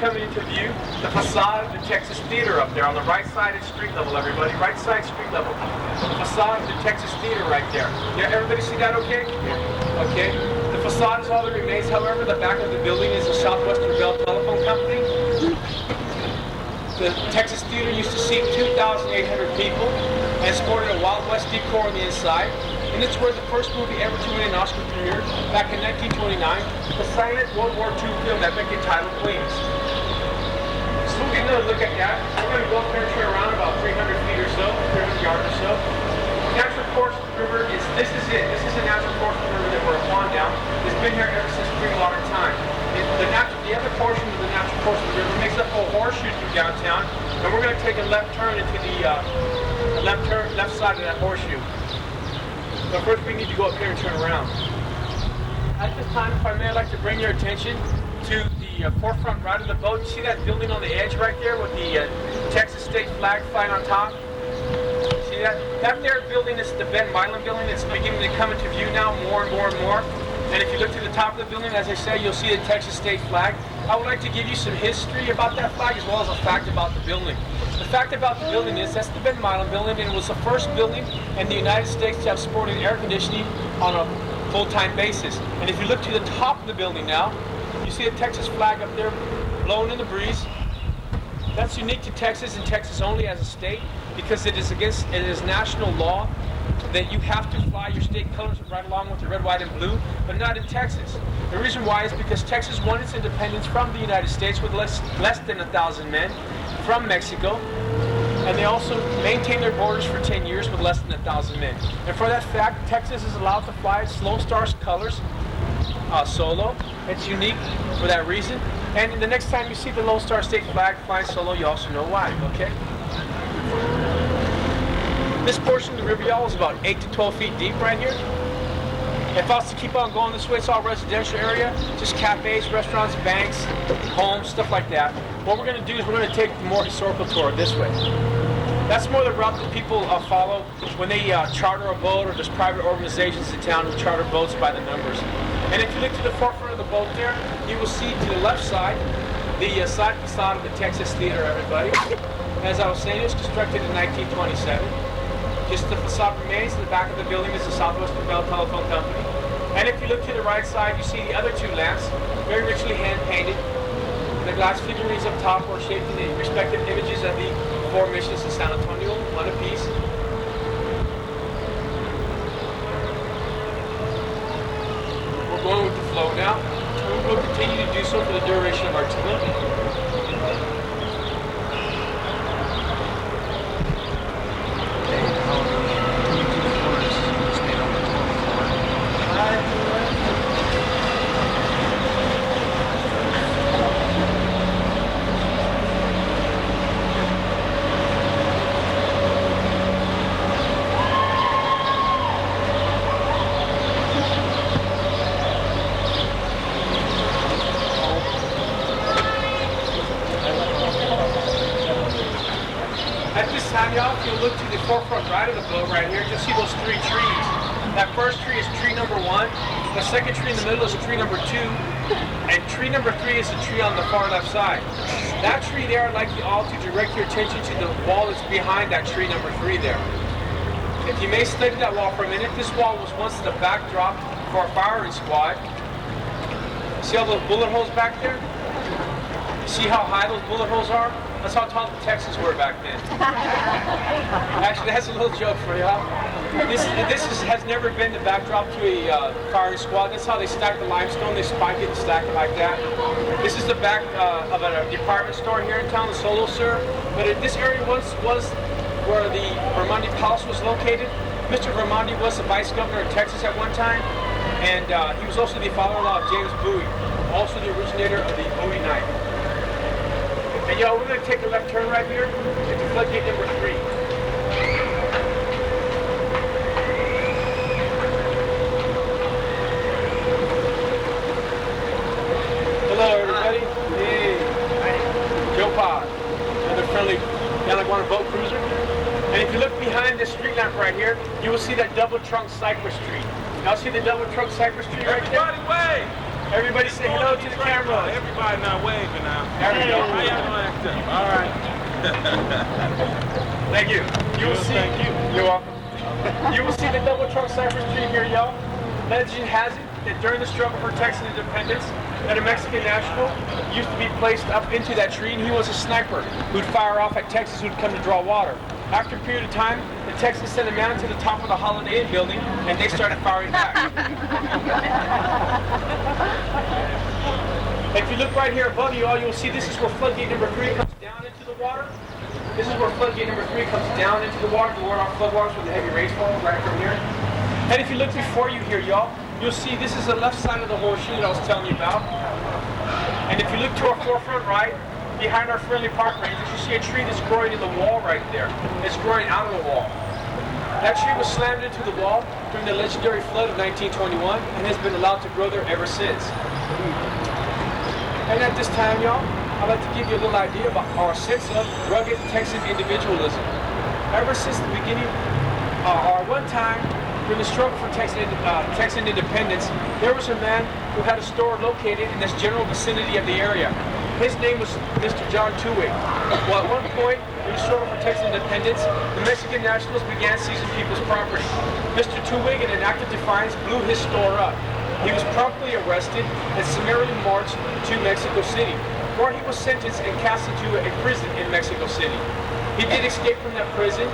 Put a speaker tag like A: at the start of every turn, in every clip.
A: coming into view the facade of the Texas Theater up there on the right side of street level, everybody. Right side street level. The facade of the Texas Theater right there. Yeah, everybody see that okay? Okay. The facade is all that remains. However, the back of the building is the Southwestern Bell Telephone Company. The Texas Theater used to seat 2,800 people and sported a Wild West decor on the inside. And it's where the first movie ever to win an Oscar premiered back in 1929, the silent World War II film that became titled Wings. So we'll get another look at that. We're going to go up there and turn around about 300 feet or so, 300 yards or so. The natural course of the river is, this is it. This is the natural course of the river that we're upon now. It's been here ever since pre-modern time. The other portion of the natural course of the river makes up a horseshoe through downtown, and we're going to take a left turn into the left side of that horseshoe. But first we need to go up here and turn around. At this time, if I may, I'd like to bring your attention to the forefront right of the boat. You see that building on the edge right there with the Texas state flag flying on top? See that? That there building is the Ben Milan building. It's beginning to come into view now more and more and more. And if you look to the top of the building, as I say, you'll see the Texas state flag. I would like to give you some history about that flag as well as a fact about the building. The fact about the building is that's the Ben Milan building, and it was the first building in the United States to have sporting air conditioning on a full-time basis. And if you look to the top of the building now, you see a Texas flag up there blowing in the breeze. That's unique to Texas and Texas only as a state because it is national law that you have to fly your state colors right along with the red, white, and blue, but not in Texas. The reason why is because Texas won its independence from the United States with less than 1,000 men from Mexico, and they also maintained their borders for 10 years with less than 1,000 men. And for that fact, Texas is allowed to fly Lone Star's colors solo. It's unique for that reason. And the next time you see the Lone Star state flag flying solo, you also know why, okay? This portion of the river, y'all, is about 8 to 12 feet deep right here. If I was to keep on going this way, it's all residential area, just cafes, restaurants, banks, homes, stuff like that. What we're going to do is we're going to take the more historical tour this way. That's more the route that people follow when they charter a boat, or there's private organizations in town who charter boats by the numbers. And if you look to the forefront of the boat there, you will see to the left side, the side facade of the Texas Theater, everybody. As I was saying, it was constructed in 1927. Just the facade remains. The back of the building is the Southwestern Bell Telephone Company. And if you look to the right side, you see the other two lamps, very richly hand-painted. The glass figurines up top were shaped in the respective images of the four missions in San Antonio, one apiece. We're going with the flow now. We will continue to do so for the duration of our tour. If you look to the forefront right of the boat right here, you'll see those three trees. That first tree is tree number 1. The second tree in the middle is tree number 2. And tree number 3 is the tree on the far left side. That tree there, I'd like you all to direct your attention to the wall that's behind that tree number 3 there. If you may study that wall for a minute, this wall was once the backdrop for a firing squad. See all those bullet holes back there? See how high those bullet holes are? That's how tall the Texans were back then. Actually, that's a little joke for y'all. This has never been the backdrop to a firing squad. That's how they stack the limestone. They spike it and stack it like that. This is the back of a department store here in town, the Solo Sir. But this area once was where the Vermonti Palace was located. Mr. Vermonti was the vice governor of Texas at one time, and he was also the father-in-law of James Bowie, also the originator of the Bowie knife. And y'all, we're going to take a left turn right here into floodgate number 3. Hello, everybody. Hey. Joe Pod, another friendly Yanaguana boat cruiser. And if you look behind this street lamp right here, you will see that double trunk cypress tree. Now see the double trunk cypress tree right there?
B: Everybody, wait!
A: Everybody say hello to the camera.
B: Everybody not waving now.
A: There we go.
B: How y'all gonna act up? All right.
A: Thank you. You will see.
B: Thank you.
A: You're welcome. You will see the double trunk cypress tree here, y'all. Legend has it that during the struggle for Texas independence, that a Mexican national used to be placed up into that tree, and he was a sniper who'd fire off at Texas who'd come to draw water. After a period of time, the Texans sent a man to the top of the Holiday Inn building, and they started firing back. If you look right here above you, all you'll see this is where floodgate number 3 comes down into the water. This is where floodgate number 3 comes down into the water to ward off floodwaters when the heavy rains fall, right from here. And if you look before you here, y'all, you'll see this is the left side of the horseshoe that I was telling you about. And if you look to our forefront right, behind our friendly park rangers, you see a tree that's growing in the wall right there. It's growing out of the wall. That tree was slammed into the wall during the legendary flood of 1921 and has been allowed to grow there ever since. And at this time, y'all, I'd like to give you a little idea about our sense of rugged Texan individualism. Ever since the beginning, or one time, during the struggle for Texan independence, there was a man who had a store located in this general vicinity of the area. His name was Mr. John Tuwig. Well, at one point, during the struggle for Texas independence, the Mexican nationals began seizing people's property. Mr. Tuwig, in an act of defiance, blew his store up. He was promptly arrested and summarily marched to Mexico City, where he was sentenced and cast into a prison in Mexico City. He did escape from that prison,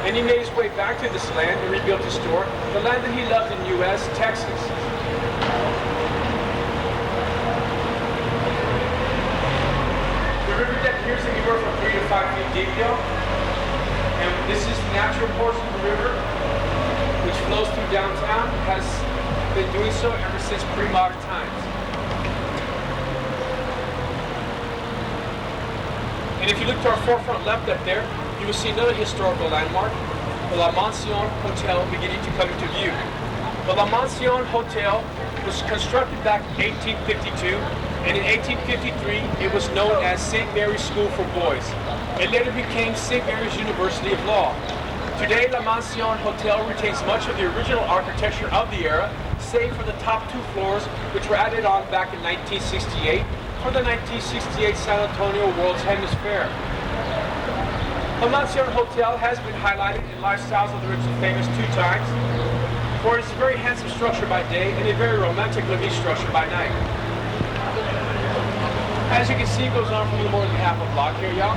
A: and he made his way back to this land and rebuilt his store, the land that he loved in U.S., Texas. Here's the river from 3 to 5 feet deep, y'all. And this is the natural portion of the river, which flows through downtown, has been doing so ever since pre-modern times. And if you look to our forefront left up there, you will see another historical landmark, the La Mansion Hotel, beginning to come into view. The La Mansion Hotel was constructed back in 1852, and in 1853 it was known as St. Mary's School for Boys. It later became St. Mary's University of Law. Today, La Mansion Hotel retains much of the original architecture of the era, save for the top 2 floors, which were added on back in 1968 for the 1968 San Antonio World's Hemisphere. La Mansion Hotel has been highlighted in Lifestyles of the Rich and Famous 2 times, for it's a very handsome structure by day and a very romantic looking structure by night. As you can see, it goes on for a little more than half a block here, y'all.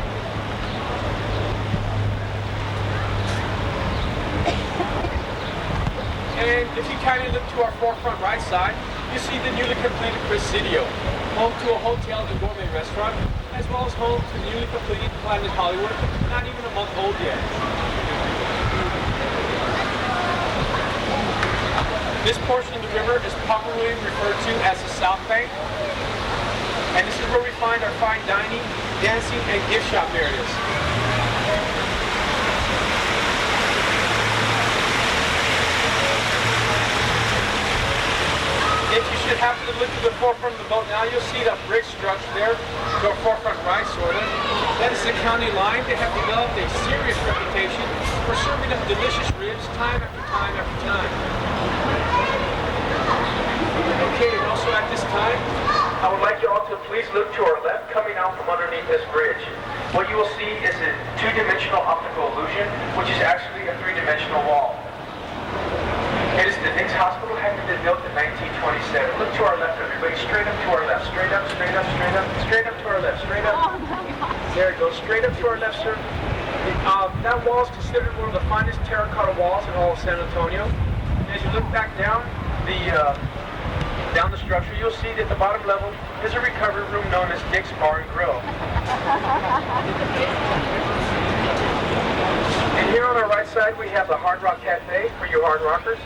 A: And if you kind of look to our forefront right side, you see the newly completed Presidio, home to a hotel and gourmet restaurant, as well as home to the newly completed Planet Hollywood, not even a month old yet. This portion of the river is popularly referred to as the South Bank. And this is where we find our fine dining, dancing, and gift shop areas. If you should happen to look to the forefront of the boat now, you'll see that brick structure there, to our forefront right, sort of. That is the county line. They have developed a serious reputation for serving up delicious ribs time after time after time. Okay, and also at this time, I would like you all to please look to our left, coming out from underneath this bridge. What you will see is a 2-dimensional optical illusion, which is actually a 3-dimensional wall. It is the Knicks Hospital, having been built in 1927. Look to our left, everybody. Straight up to our left. Straight up, straight up, straight up. Straight up to our left. Straight up. There it goes. Straight up to our left, sir. That wall is considered one of the finest terracotta walls in all of San Antonio. And as you look back down the structure, you'll see that the bottom level is a recovery room known as Dick's Bar and Grill. And here on our right side, we have the Hard Rock Cafe for you hard rockers.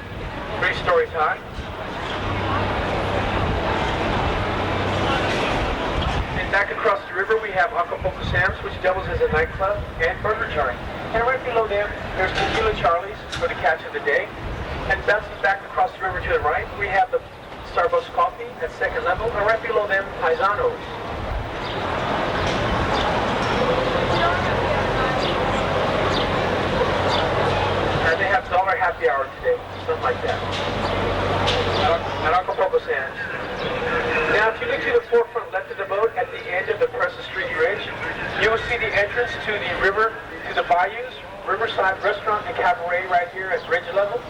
A: 3 stories high. And back across the river, we have Acapulco Sam's, which doubles as a nightclub and burger joint. And right below them, there's Tequila Charlie's for the catch of the day. And bouncing back across the river to the right, we have the Starbucks Coffee at second level, and right below them, Paisanos. And they have dollar happy hour today, something like that. At Acapulco Sands. to the river, to the bayous, Riverside Restaurant and Cabaret right here at bridge level.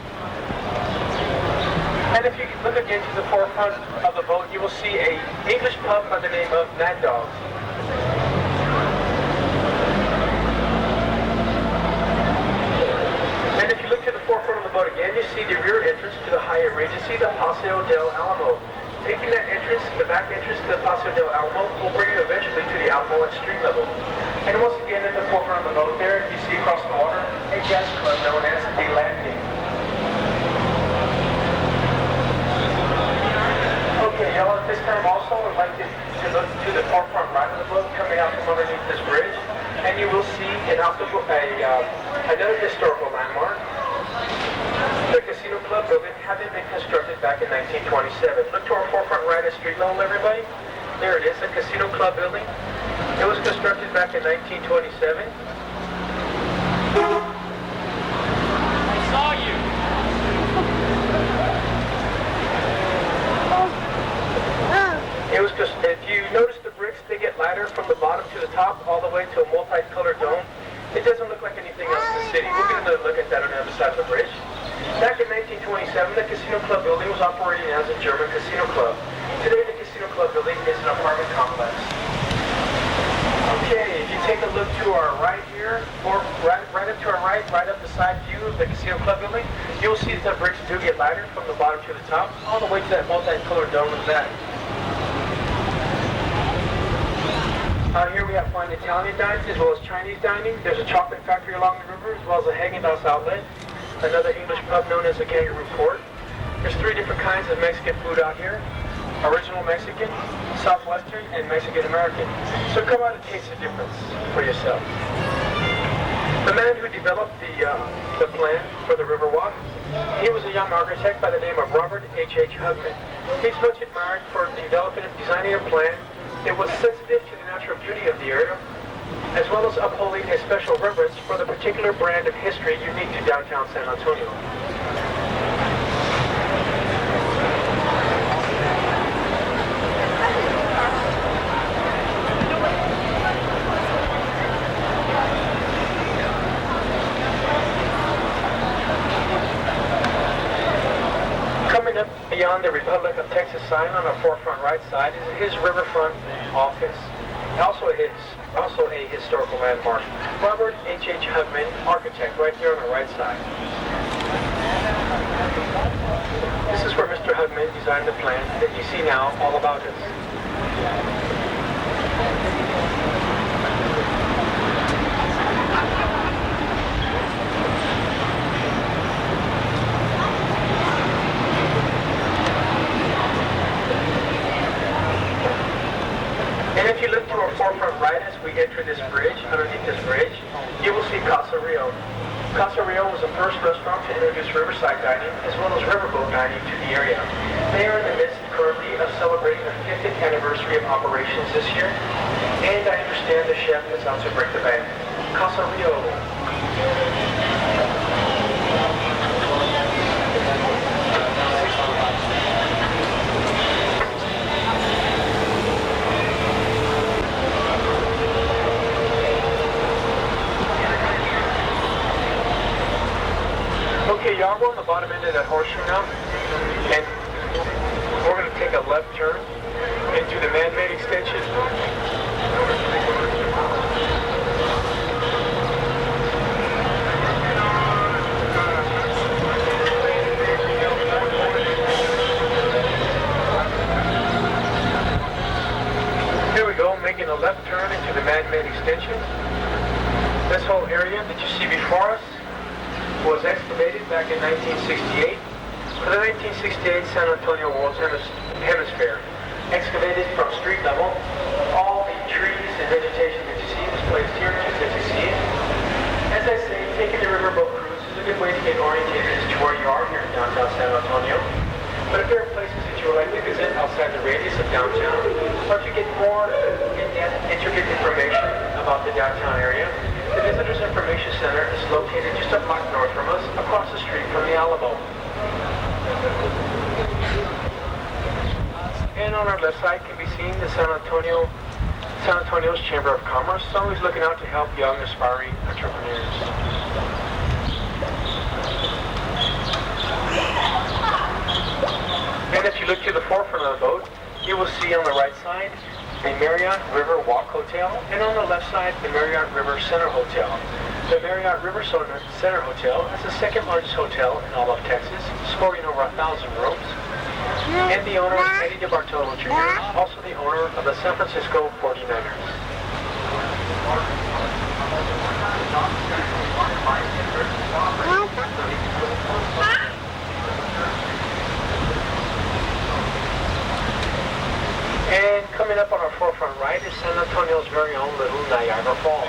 A: And if you look again to the forefront of the boat, you will see a English pub by the name of Mad Dog's. And if you look to the forefront of the boat again, you see the rear entrance to the Hyatt Regency, the Paseo del Alamo. Taking that entrance, the back entrance to the Paseo del Alamo, will bring you eventually to the Alamo at street level. And once again, at the forefront of the boat there, you see across the water a jazz club known as The Landing. Okay, y'all, at this time also, I'd like to look to the forefront right of the boat coming out from underneath this bridge, and you will see another historical landmark. The Casino Club building having been constructed back in 1927. Look to our forefront right at street level, everybody. There it is, the Casino Club building. It was constructed back in 1927.
B: I saw you.
A: It was just, if you notice the bricks, they get lighter from the bottom to the top, all the way to a multicolored dome. It doesn't look like anything else in the city. We'll get another look at that on the other side of the bridge. Back in 1927, the Casino Club building was operating as a German casino club. Today, the Casino Club building is an apartment complex. Okay, if you take a look to our right here, or right up to our right up the side view of the Casino Club building, you'll see that the bricks do get lighter from the bottom to the top, all the way to that multicolored dome in the back. Here we have fine Italian dining as well as Chinese dining. There's a chocolate factory along the river as well as a Haagen-Dazs outlet. Another English pub known as the Kangaroo Court. There's 3 different kinds of Mexican food out here. Original Mexican, Southwestern, and Mexican American. So come out and taste the difference for yourself. The man who developed the plan for the Riverwalk, he was a young architect by the name of Robert H. Hugman. He's much admired for developing and designing a plan that was sensitive to the natural beauty of the area, as well as upholding a special reverence for the particular brand of history unique to downtown San Antonio. Coming up beyond the Republic of Texas sign on the forefront right side is his riverfront office, also a historical landmark. Robert H. Hugman, architect, right there on the right side. This is where Mr. Hugman designed the plan that you see now all about us. And if you look to our forefront right as we enter this bridge, underneath this bridge, you will see Casa Rio. Casa Rio was the first restaurant to introduce riverside dining as well as riverboat dining to the area. They are in the midst currently of celebrating their 50th anniversary of operations this year, and I understand the chef is out to break the bank. Casa Rio. Okay, y'all, we're on the bottom end of that horseshoe now, and we're going to take a left turn into the man-made extension. Here we go, making a left turn into the man-made extension. This whole area that you see before us was excavated back in 1968 for the 1968 San Antonio World Hemisphere. Excavated from street level, all the trees and vegetation that you see is placed here just as you see it. As I say, taking the riverboat cruise is a good way to get oriented as to where you are here in downtown San Antonio. But if there are places that you would like to visit outside the radius of downtown, or to get more in-depth, intricate information about the downtown area, the Visitors Information Center is located just a block north from us, across the street from the Alamo. And on our left side can be seen the San Antonio San Antonio's Chamber of Commerce is always looking out to help young, aspiring entrepreneurs. And if you look to the forefront of the boat, you will see on the right side the Marriott Riverwalk Hotel, and on the left side the Marriott River Center Hotel. The Marriott River Center Hotel is the second largest hotel in all of Texas, sporting over 1,000 rooms. And the owner is Eddie DeBartolo Jr., also the owner of the San Francisco 49ers. And coming up on our forefront right is San Antonio's very own little Niagara Falls.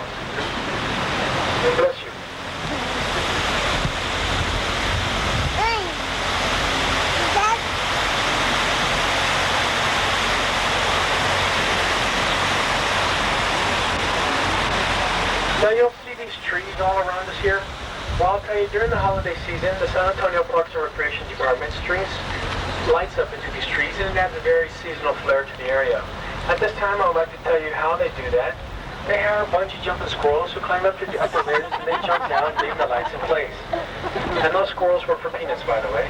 A: God bless you. Now you'll see these trees all around us here. Well, I'll tell you, during the holiday season, the San Antonio Parks and Recreation Department streams lights up into these trees, and it adds a very seasonal flair to the area. At this time, I would like to tell you how they do that. They hire bungee jumping squirrels who climb up to the upper ridge and they jump down and leave the lights in place. And those squirrels were for peanuts, by the way.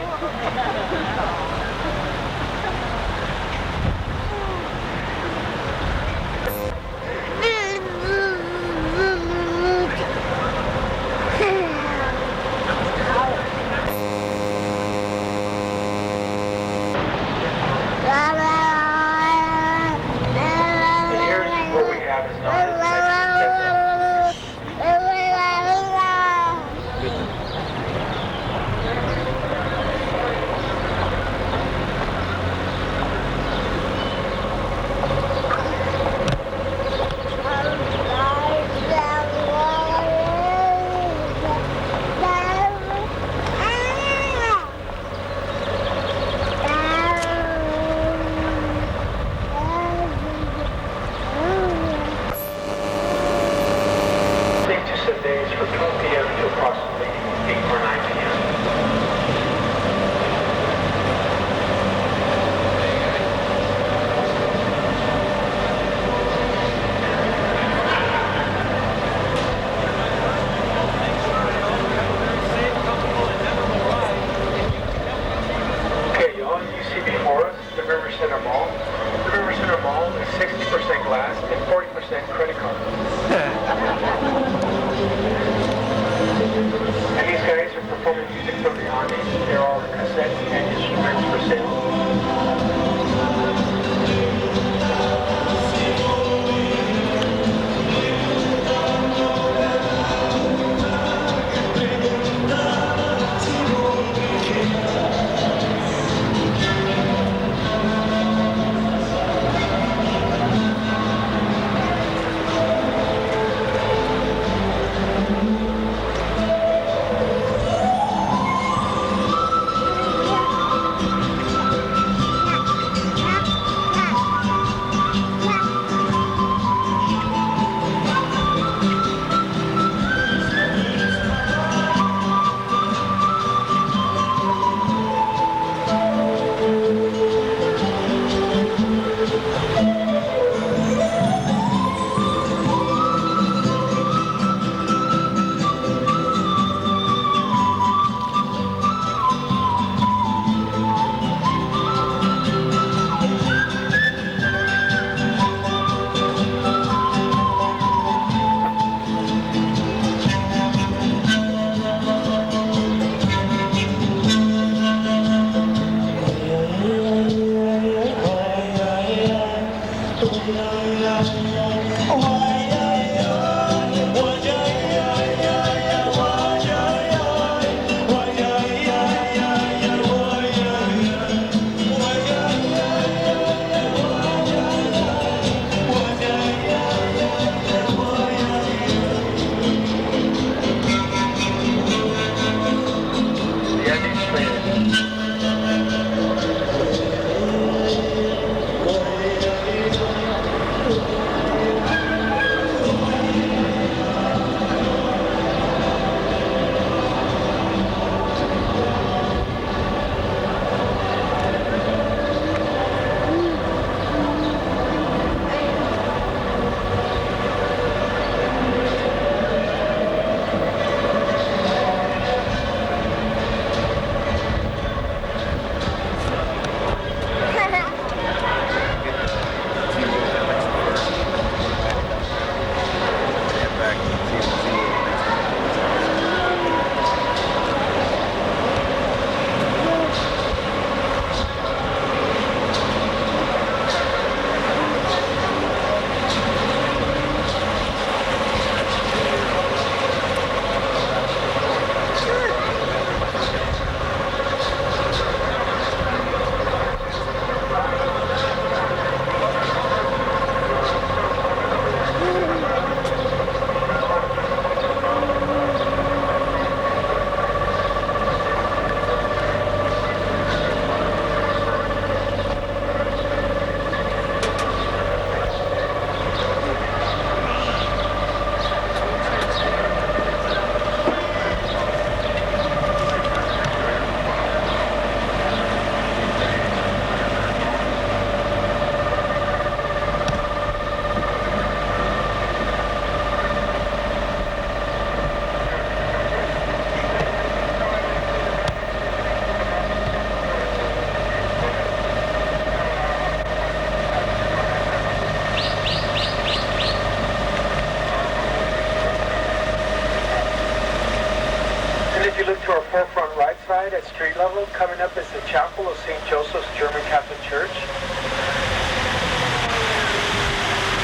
C: our forefront right side at street level, coming up is the chapel of St. Joseph's German Catholic Church.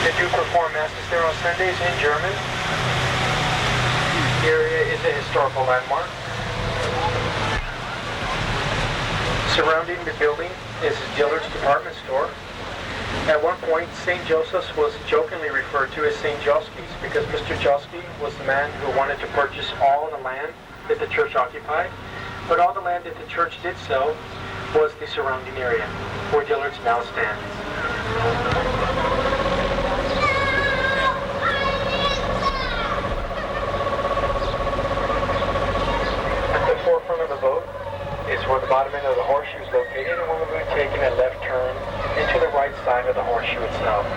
C: They do perform masses there on Sundays in German. The area is a historical landmark. Surrounding the building is Dillard's department store. At one point, St. Joseph's was jokingly referred to as St. Joski's because Mr. Josky was the man who wanted to purchase all the land that the church occupied. But all the land that the church did sell was the surrounding area, where Dillard's now stands. At the forefront of the boat is where the bottom end of the horseshoe is located, and we'll be taking a left turn into the right side of the horseshoe itself.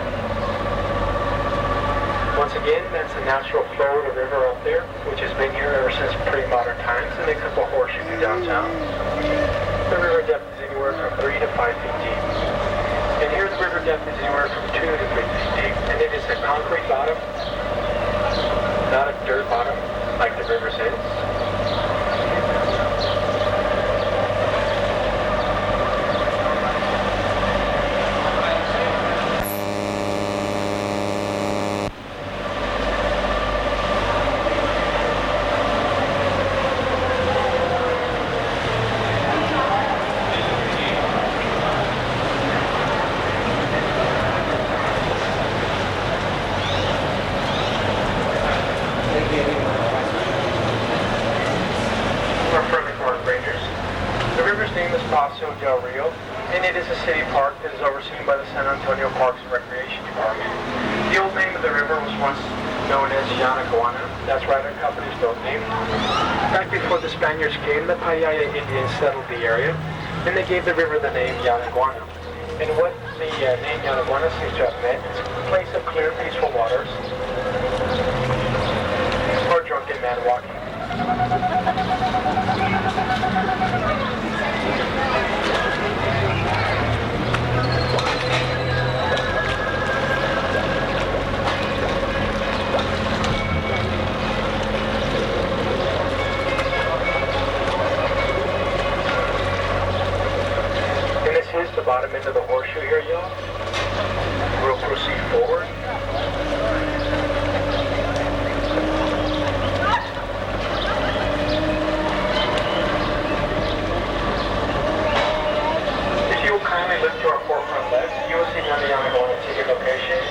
C: Once again, that's the natural flow of the river up there, which has been here ever since pre-modern times, and makes up a horseshoe in downtown. The river depth is anywhere from 3 to 5 feet deep. And here the river depth is anywhere from 2 to 3 feet deep, and it is a concrete bottom, not a dirt bottom like the river's is. Del Rio, and it is a city park that is overseen by the San Antonio Parks and Recreation Department. The old name of the river was once known as Yanaguana. That's right, our company's boat name. Back before the Spaniards came, the Payaya Indians settled the area, and they gave the river the name Yanaguana. And what the name Yanaguana seems to have meant is a place of clear, peaceful waters, or drunken man walking. Here's the bottom end of the horseshoe here, y'all. We'll proceed forward. If you will kindly look to our forefront left, you will see Yanaguana ticket location.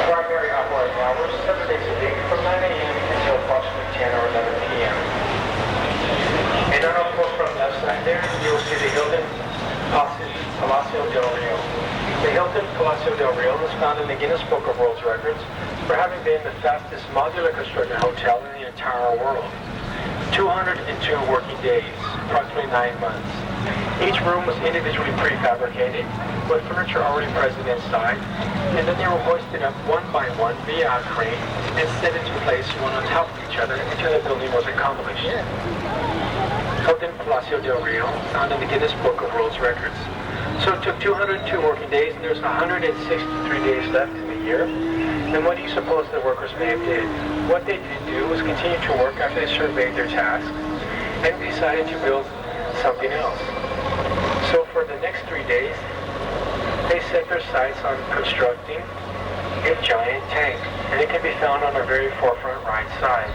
C: Primary operating hours, 7 days a week, from 9 a.m. until approximately 10 or 11 p.m. And on our forefront left side there, you will see the Hilton Palacio del Rio. The Hilton Palacio del Rio was found in the Guinness Book of World Records for having been the fastest modular constructed hotel in the entire world. 202 working days, approximately 9 months. Each room was individually prefabricated, with furniture already present inside, and then they were hoisted up one by one via a crane and set into place one on top of each other until the building was accomplished. Hilton Palacio del Rio, found in the Guinness Book of World Records. So it took 202 working days, and there's 163 days left in the year. And what do you suppose the workers may have did? What they did do was continue to work after they surveyed their tasks, and decided to build something else. So for the next 3 days, they set their sights on constructing a giant tank, and it can be found on our very forefront right side.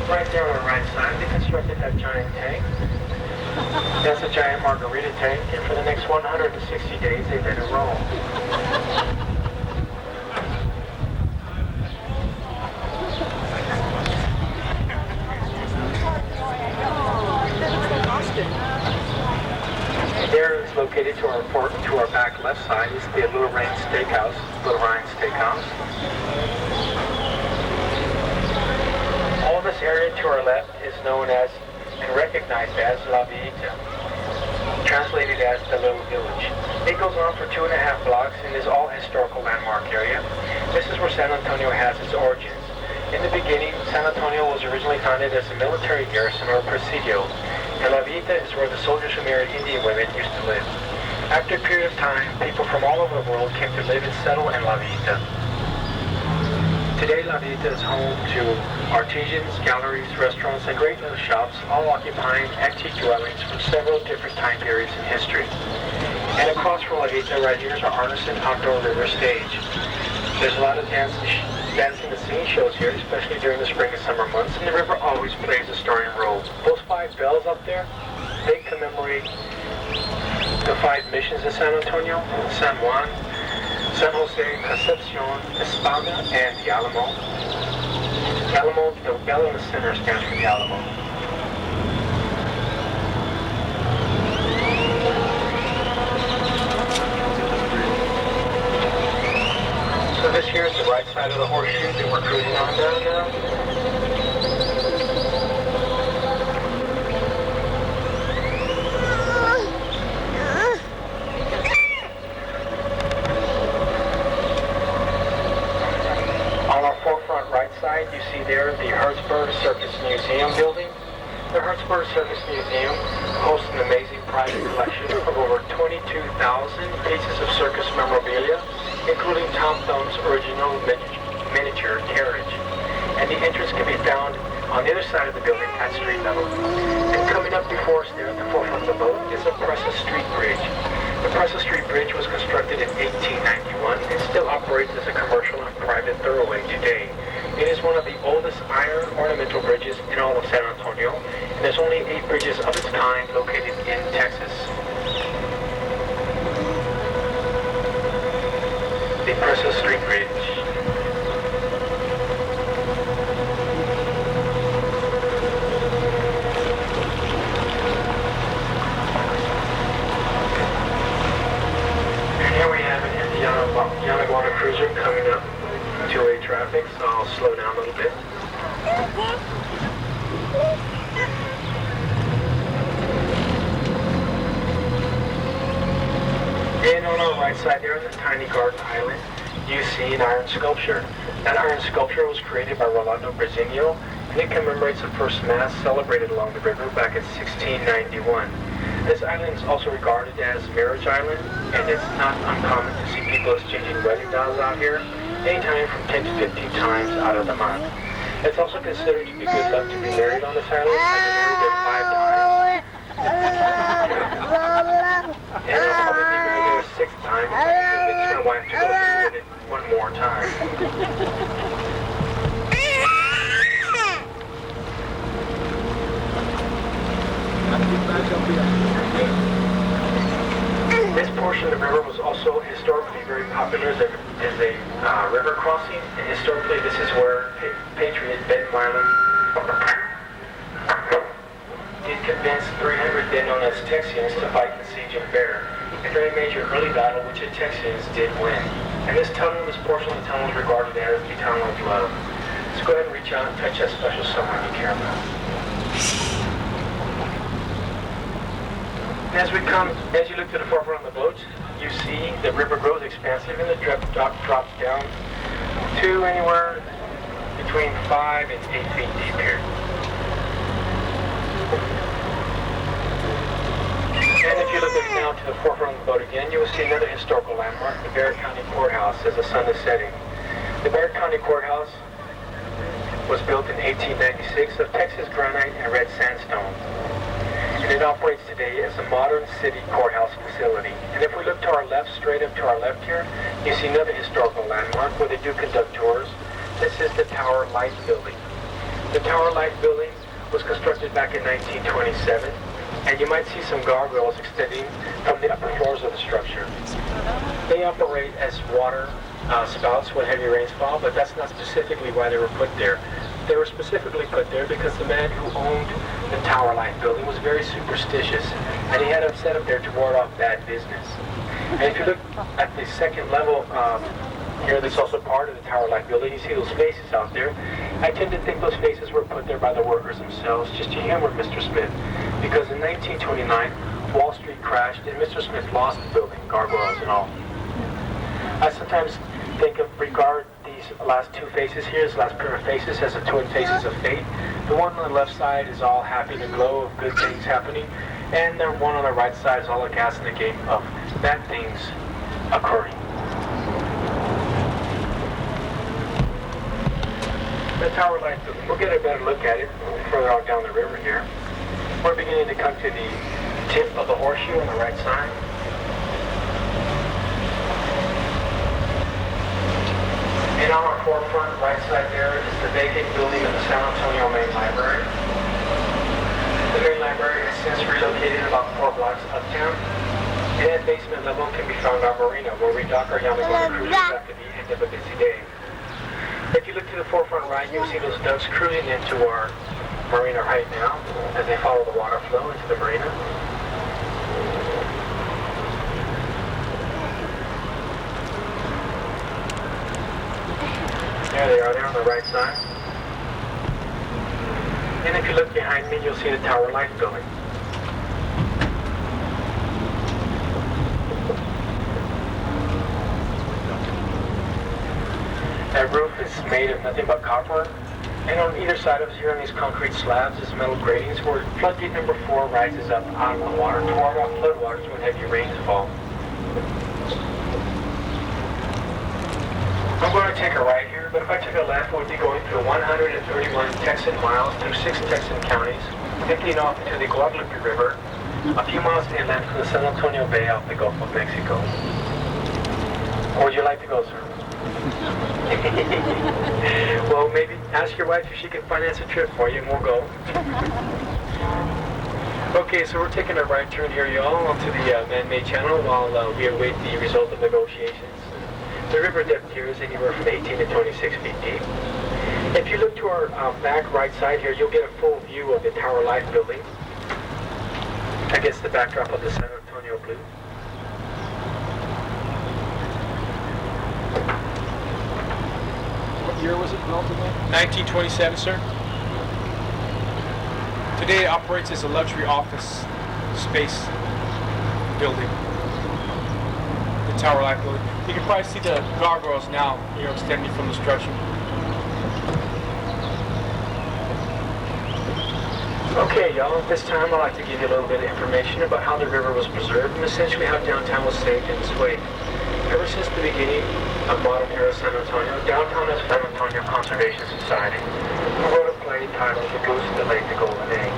C: Right there on the right side, they constructed that giant tank. That's a giant margarita tank, and for the next 160 days, they let it roll. There is located to our back left side is the Little Ryan Steakhouse. All this area to our left is known as and recognized as La Villita, translated as the Little Village. It goes on for 2.5 blocks and is all historical landmark area. This is where San Antonio has its origins. In the beginning, San Antonio was originally founded as a military garrison or presidio, and La Villita is where the soldiers who married Indian women used to live. After a period of time, people from all over the world came to live and settle in La Villita. Today, La Vita is home to artisans, galleries, restaurants, and great little shops, all occupying antique dwellings from several different time periods in history. And across from La Vita, right here, is our Artisan Outdoor River Stage. There's a lot of dancing and singing shows here, especially during the spring and summer months, and the river always plays a starring role. Those 5 bells up there, they commemorate the 5 missions of San Antonio, San Juan, San Jose, Concepcion, Espada, and the Alamo. Alamo, the bell in the center stands for the Alamo. So this here is the right side of the horseshoe that we're cruising on down now. You see there the Hertzberg Circus Museum building. The Hertzberg Circus Museum hosts an amazing private collection of over 22,000 pieces of circus memorabilia, including Tom Thumb's original miniature carriage. And the entrance can be found on the other side of the building at street level. And coming up before us there at the forefront of the boat is the Presa Street Bridge. The Presa Street Bridge was constructed in 1891 and still operates as a commercial and private thoroughway today. It is one of the oldest iron ornamental bridges in all of San Antonio, and there's only 8 bridges of its kind located in Texas. The Presa Street Bridge. And here we have an Yanaguana cruiser coming up. 2-way traffic, so I'll slow down a little bit. And on our right side there on the tiny garden island, you see an iron sculpture. That iron sculpture was created by Rolando Brezinho, and it commemorates the first mass celebrated along the river back in 1691. This island is also regarded as Marriage Island, and it's not uncommon to see people exchanging wedding vows out here. Anytime from 10 to 15 times out of the month. It's also considered to be good luck to be married on this island. I've been married there 5 times. And I'll probably be married there a 6th time if I can convince my wife to go through with it one more time. This portion of the river was also historically very popular as a river crossing, and historically this is where Patriot Ben Milam did convince 300 then known as Texians to fight the siege of Bear, a very major early battle which the Texians did win. And this tunnel, this portion of the tunnel is regarded as the tunnel of love. So go ahead and reach out and touch that special someone you care about. As you look to the forefront of the boat, you see the river grows expansive and the dock drops down to anywhere between 5 and 8 feet deep here. And if you look now to the forefront of the boat again, you will see another historical landmark, the Barrett County Courthouse, as the sun is setting. The Barrett County Courthouse was built in 1896 of Texas granite and red sandstone. And it operates today as a modern city courthouse facility. And if we look to our left, straight up to our left here, you see another historical landmark where they do conduct tours. This is the Tower Light Building. The Tower Light Building was constructed back in 1927, and you might see some guardrails extending from the upper floors of the structure. They operate as water spouts when heavy rains fall, but that's not specifically why they were put there. They were specifically put there because the man who owned the Tower Light Building was very superstitious, and he had them set up there to ward off bad business. And if you look at the second level here, that's also part of the Tower Light Building, you see those faces out there. I tend to think those faces were put there by the workers themselves, just to humor Mr. Smith, because in 1929, Wall Street crashed and Mr. Smith lost the building, gargoyles and all. I sometimes regard these last 2 faces here, this last pair of faces, as the twin faces of fate. The one on the left side is all happy and glow of good things happening, and the one on the right side is all a gas in the gate of bad things occurring. the tower light building. We'll get a better look at it further out down the river here. We're beginning to come to the tip of the horseshoe on the right side. And on our forefront right side there is the vacant building of the San Antonio Main Library. The main library has since relocated about 4 blocks uptown. And at basement level can be found our marina, where we dock our Yamaguchi cruisers after the end of a busy day. If you look to the forefront right, you'll see those ducks cruising into our marina right now as they follow the water flow into the marina. There they are, there on the right side. And if you look behind me, you'll see the tower light building. That roof is made of nothing but copper. And on either side of us here on these concrete slabs is metal gratings where floodgate number 4 rises up out of the water to ward off floodwaters when heavy rains fall. I'm going to take a right here, but if I took a left, we'll be going through 131 Texan miles through 6 Texan counties, emptying off into the Guadalupe River, a few miles inland from the San Antonio Bay off the Gulf of Mexico. Where would you like to go, sir? Well, maybe ask your wife if she can finance a trip for you and we'll go. Okay, so we're taking a right turn here, y'all, onto the man-made channel while we await the result of negotiations. The river depth here is anywhere from 18 to 26 feet deep. If you look to our back right side here, you'll get a full view of the Tower Life building against the backdrop of the San Antonio blue.
A: What year was it built again? 1927, sir. Today it operates as a luxury office space building. The Tower Life building. You can probably see the gargoyles now, extending from the structure.
C: Okay, y'all, at this time I'd like to give you a little bit of information about how the river was preserved and essentially how downtown was saved in this way. Ever since the beginning of modern era San Antonio, downtown is San Antonio Conservation Society, who wrote a play titled The Goose That Laid the Golden Egg.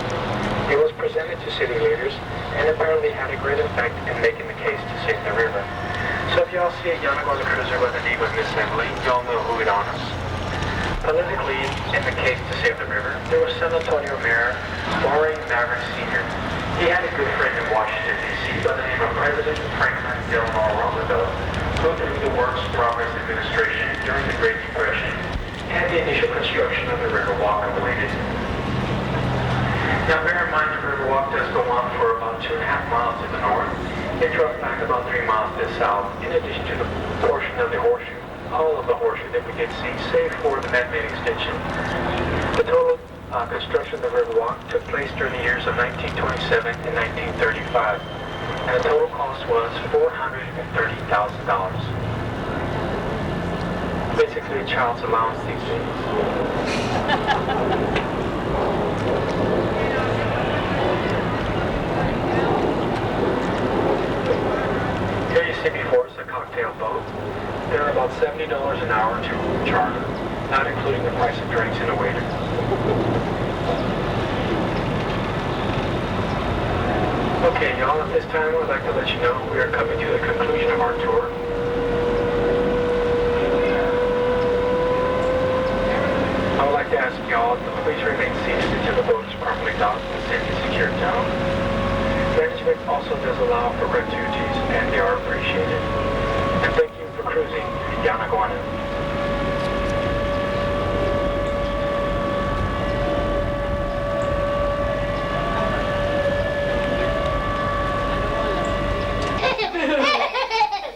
C: It was presented to city leaders and apparently had a great effect in making the case to save the river. So if y'all see a Yamaguchi cruiser with a name of Miss Emily, y'all know who it honors. Politically, in the case to save the river, there was San Antonio Mayor Warren Maverick Sr. He had a good friend in Washington, D.C. by the name of President Franklin Delano Roosevelt, who through the Works Progress Administration during the Great Depression had the initial construction of the Riverwalk completed. Now bear in mind the Riverwalk does go on for about 2.5 miles to the north. It drops back about 3 miles to the south, in addition to the portion of the horseshoe, all of the horseshoe that we did see, save for the man-made extension. The total construction of the Riverwalk took place during the years of 1927 and 1935, and the total cost was $430,000. Basically a child's allowance these days. Here you see before us a cocktail boat. They're about $70 an hour to charter, not including the price of drinks and a waiter. Okay, y'all, at this time I'd like to let you know we are coming to the conclusion of our tour. I would like to ask y'all to please remain seated until the boat is properly docked and safely secured down. Management also does allow for gratuities, and they are appreciated.